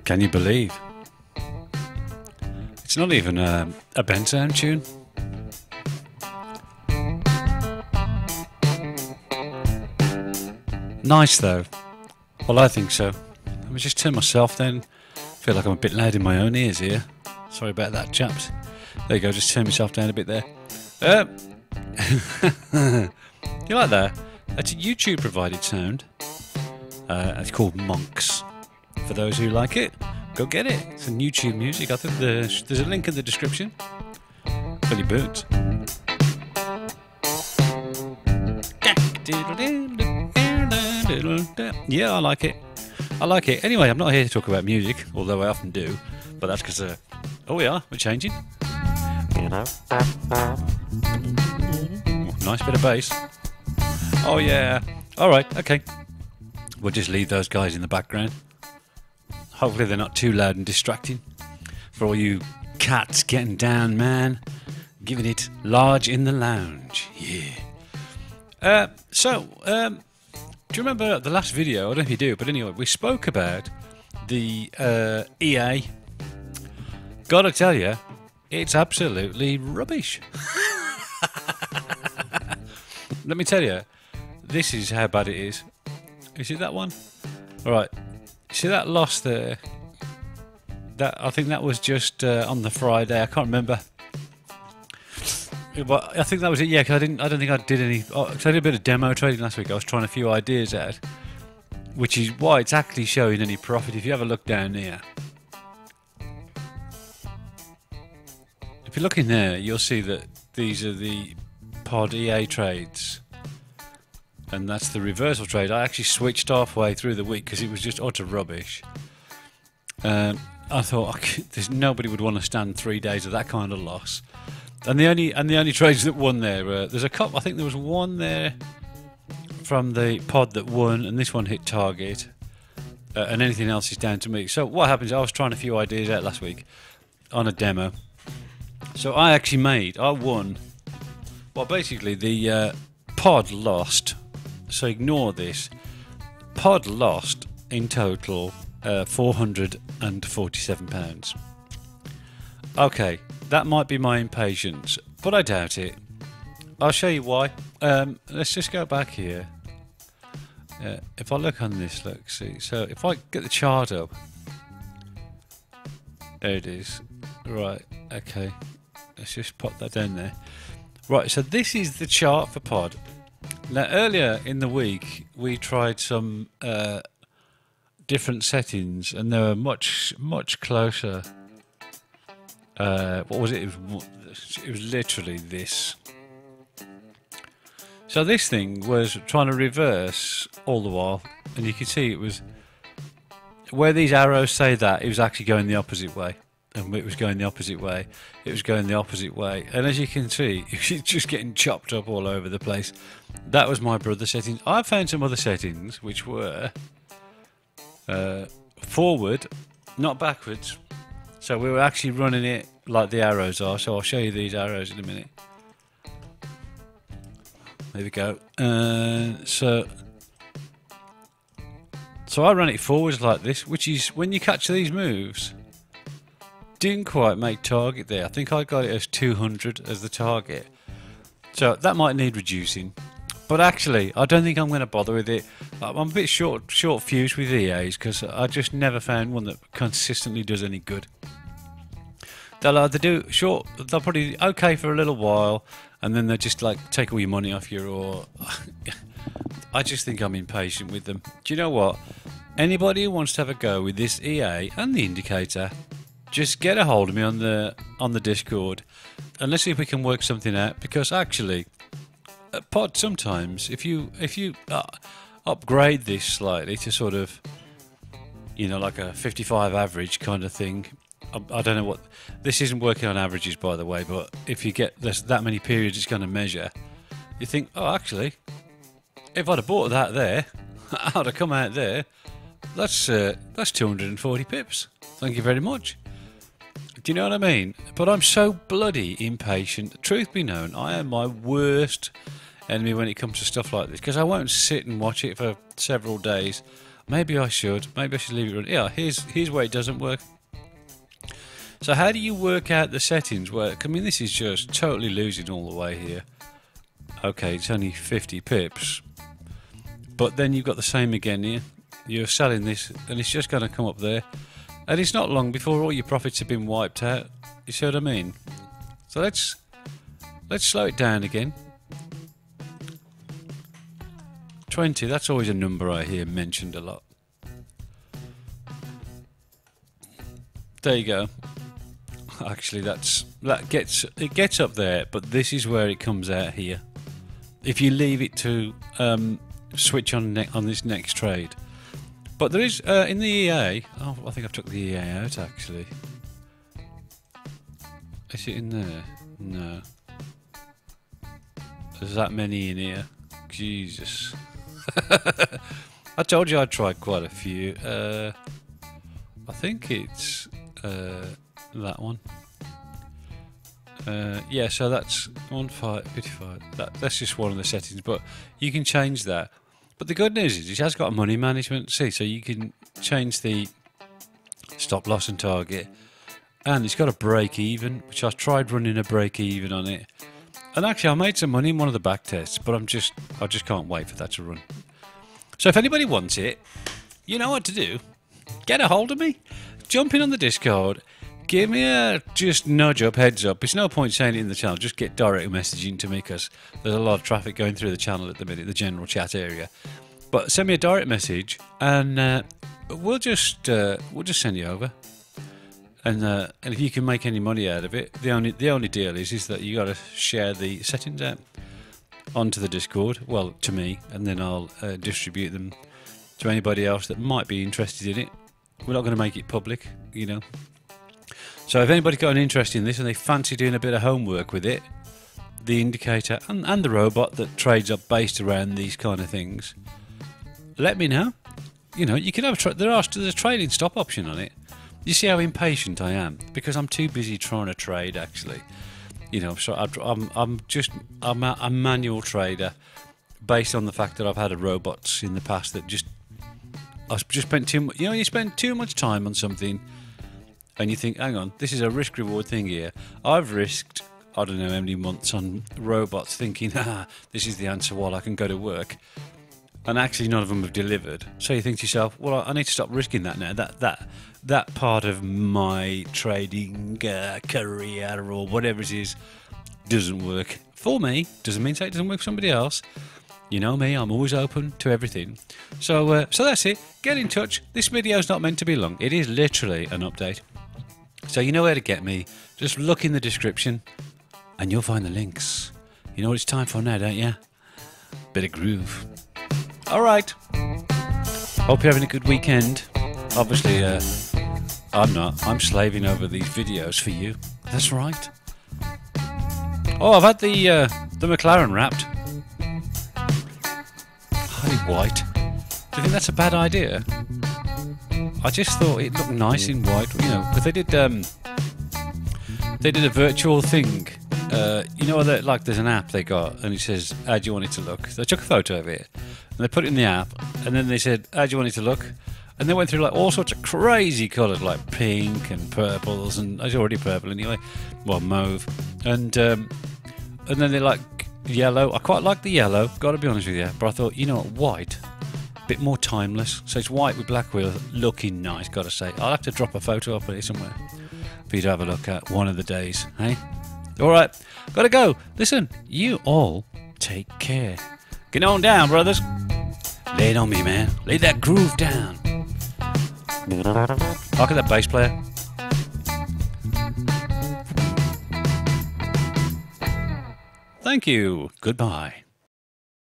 Can you believe? It's not even a Ben Sound tune. Nice though. Well, I think so. Let me just turn myself down. Feel like I'm a bit loud in my own ears here. Sorry about that, chaps. There you go, just turn myself down a bit there. You like that? That's a YouTube provided sound. It's called Monks. For those who like it, go get it. It's on YouTube Music. I think there's a link in the description. Billy Boots. Yeah, I like it. I like it. Anyway, I'm not here to talk about music, although I often do. But that's because, oh, we are. We're changing. Nice bit of bass. Oh, yeah. All right, okay. We'll just leave those guys in the background. Hopefully they're not too loud and distracting. For all you cats getting down, man. Giving it large in the lounge. Yeah. Do you remember the last video? I don't know if you do, but anyway, we spoke about the EA. Gotta tell you, it's absolutely rubbish. Let me tell you, this is how bad it is. Is it that one? All right. See that loss there? That I think that was just on the Friday. I can't remember. But I think that was it. Yeah, because I don't think I did any. Cause I did a bit of demo trading last week. I was trying a few ideas out, which is why it's actually showing any profit. If you have a look down here, if you look in there, you'll see that these are the pod EA trades. And that's the reversal trade. I actually switched halfway through the week because it was just utter rubbish. I thought there's nobody would want to stand 3 days of that kind of loss. And the only trades that won there, there's a couple. I think there was one there from the pod that won, and this one hit target, and anything else is down to me. So what happens? I was trying a few ideas out last week on a demo. So I won. Well, basically the pod lost. So ignore this. Pod lost in total £447. Okay, that might be my impatience, but I doubt it. I'll show you why. Let's just go back here. If I look on this, look, see. So if I get the chart up, there it is. Right, okay. Let's just pop that down there. Right, so this is the chart for pod. Now, earlier in the week, we tried some different settings, and they were much closer. What was it? It was literally this. So this thing was trying to reverse all the while, and you can see it was where these arrows say that it was actually going the opposite way. And it was going the opposite way. It was going the opposite way. And as you can see, it's just getting chopped up all over the place. That was my brother's settings. I found some other settings which were forward, not backwards. So we were actually running it like the arrows are. So I'll show you these arrows in a minute. There we go. So I ran it forwards like this, which is when you catch these moves. Didn't quite make target there. I think I got it as 200 as the target. So that might need reducing. But actually, I don't think I'm going to bother with it. I'm a bit short fused with EAs because I just never found one that consistently does any good. They'll either do short, they'll probably okay for a little while, and then they'll just like take all your money off you, or I just think I'm impatient with them. Do you know what? Anybody who wants to have a go with this EA and the indicator, just get a hold of me on the Discord and let's see if we can work something out, because actually pod sometimes if you upgrade this slightly to sort of, you know, like a 55 average kind of thing. I don't know what this isn't working on averages, by the way, but if you get that many periods it's going to measure, you think, oh, actually if I'd have bought that there, I'd have come out there, that's 240 pips, thank you very much. Do you know what I mean? But I'm so bloody impatient. Truth be known, I am my worst enemy when it comes to stuff like this, because I won't sit and watch it for several days. Maybe I should. Maybe I should leave it run. Yeah, here's where it doesn't work. So how do you work out the settings? Well, I mean, this is just totally losing all the way here. Okay, it's only 50 pips. But then you've got the same again here. You're selling this, and it's just going to come up there. And it's not long before all your profits have been wiped out. You see what I mean? So let's slow it down again. 20, that's always a number I hear mentioned a lot. There you go. Actually, it gets up there, but this is where it comes out here. If you leave it to switch on this next trade. But there is in the EA. Oh, I think I've took the EA out actually. Is it in there? No. There's that many in here. Jesus. I told you I tried quite a few. I think it's that one. Yeah, so that's 1555. That's just one of the settings, but you can change that. But the good news is it has got money management. See, so you can change the stop loss and target, and it's got a break even, which I tried running a break even on it. And actually, I made some money in one of the back tests, but I just can't wait for that to run. So if anybody wants it, you know what to do. Get a hold of me. Jump in on the Discord. Give me a just nudge up, heads up. It's no point saying it in the channel. Just get direct messaging to me, because there's a lot of traffic going through the channel at the minute, the general chat area. But send me a direct message, and we'll just send you over. And if you can make any money out of it, the only deal is that you got to share the settings out onto the Discord. Well, to me, and then I'll distribute them to anybody else that might be interested in it. We're not going to make it public, you know. So if anybody's got an interest in this and they fancy doing a bit of homework with it, the indicator and the robot that trades up based around these kind of things, let me know. You know, you can have there's a trading stop option on it. You see how impatient I am, because I'm too busy trying to trade actually. You know, so I'm a manual trader based on the fact that I've had a robots in the past that I've just spent too much. You know, you spend too much time on something, and you think, hang on, this is a risk-reward thing here. I've risked, I don't know how many months on robots thinking, this is the answer while I can go to work. And actually none of them have delivered. So you think to yourself, well, I need to stop risking that now. That part of my trading career or whatever it is doesn't work for me. Doesn't mean to say it doesn't work for somebody else. You know me, I'm always open to everything. So that's it. Get in touch. This video's not meant to be long. It is literally an update. So you know where to get me. Just look in the description and you'll find the links. You know what it's time for now, don't you? Bit of groove. Alright. Hope you're having a good weekend. Obviously, I'm not. I'm slaving over these videos for you. That's right. Oh, I've had the McLaren wrapped. Highly white. Do you think that's a bad idea? I just thought it looked nice in white, you know, because they did a virtual thing. You know, like there's an app they got, and it says, how do you want it to look? So I took a photo of it, and they put it in the app, and then they said, how do you want it to look? And they went through like all sorts of crazy colours, like pink and purples, and it's already purple anyway, well, mauve, and then they like yellow. I quite like the yellow, got to be honest with you, but I thought, you know what, white, bit more timeless. So it's white with black wheels, looking nice, got to say. I'll have to drop a photo up here somewhere for you to have a look at one of the days, hey? Alright, gotta go. Listen, you all take care. Get on down, brothers. Lay it on me, man. Lay that groove down. Look at that bass player. Thank you. Goodbye.